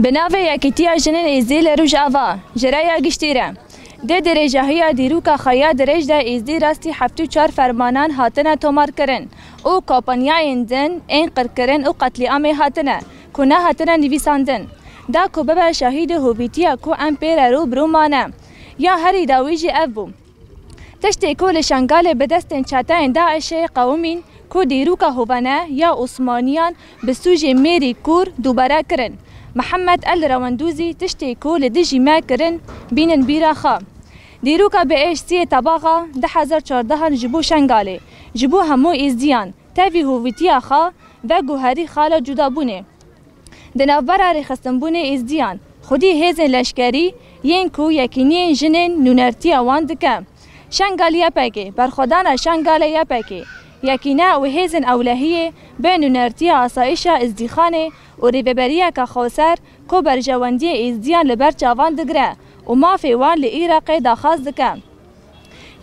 بناوی یکیتیا جنین ایزدی لروج آوا جرایا گشتیره ده درجه‌های دیروکا خیا درج ده ایزدی راستی 74 فرمانان هاتنه تومار کرن او کاپانیای دن این قر کرن او قتل عام هاتنه کنه هاتنه نویساندن دا کو ببر شهید هویتیا کو امپیر رو برومانه یا هری داویجی ابو تشتی کول شنگال بدستن چاتین داعش قومین کو دیروکا هوانه یا عثمانیان بسوج میری کور دوباره کرن محمد الرواندوزی تشتی کول دجی ما کرن بینن بیرا خا دیروکا به ایش سی طباقه 1014 جبو شنگاله جبو همو ایزدیان تاوی هویتیا خا و گوهری خالا جدا بونه دنابرا رخصتن بونه ایزدیان خودی هزن لشکری ین کو یکینی جنین نونرتیا وان دکه شنگالیا پاکی برخودانا شنگالیا پاکی یکینا و هزن اولهیه به نونرتیا آسایشا ازدیخانه و ریببریه که خوصر کو برجواندی ازدیان لبر چاوان دگره و مافی وان لعراق داخاز دکه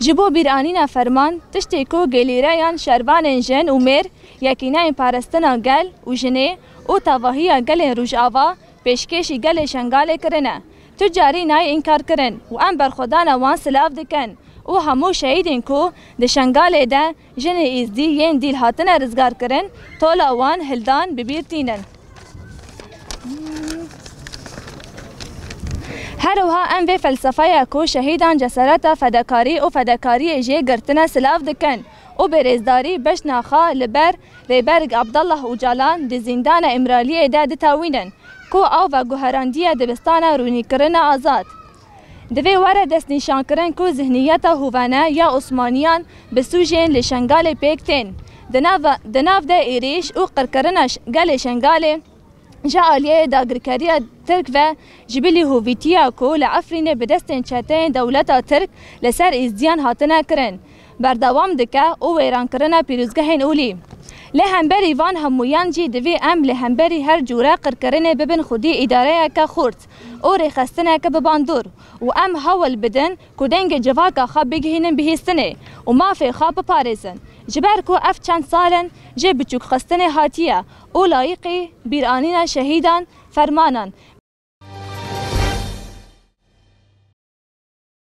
جبو بیرانینا فرمان تشتی کو گلیرایان شربان جن و میر یکینا این پارستنا گل و جنه و تواهی گل روش آوا پیشکشی گل شنگاله کرنه تجاری نای انکار کرن و ام برخودانا وان سلاف دکن و همو شهیدین کو د شنگاله ده جن ایزدی ین دیل هاتنه رزگار کرن تولا وان هلدان ببیرتینن هروها ام به فلسفه کو شهیدان جسارت فداکاری و فداکاری جه گرتنه سلاف دکن و برزداری بشناخا لبر ریبرگ عبدالله اوجالان د زندان امرالیه ده دتاوینن کو او و گوهراندیه دبستان رونی کرن آزاد دوی وره دست نشان کرن کو ذهنیت هوانه یا عثمانیان بسوجین لشنگال پیکتین دناف ده ایریش او قرکرنش گل شنگال جا آلیه داگرکاری ترک و جبلی هویتیا کو لعفرین بدستین چتین دولتا ترک لسر ازدیان هاتنه کرن بردوام دکه او ویران کرنه پیروزگهین اولی لهمبری وان همویان جی دوی ام لهمبری هر جوره قرکرنه ببن خودی اداره که خورد او رخستنه که بباندور و ام هول بدن کدنگ جواکا خواب بگهینن بهستنه و مافی خواب پارزن جبر کو اف چند سالن جه بچوک خستنه هاتیه او لایقی بیرانین شهیدان فرمانان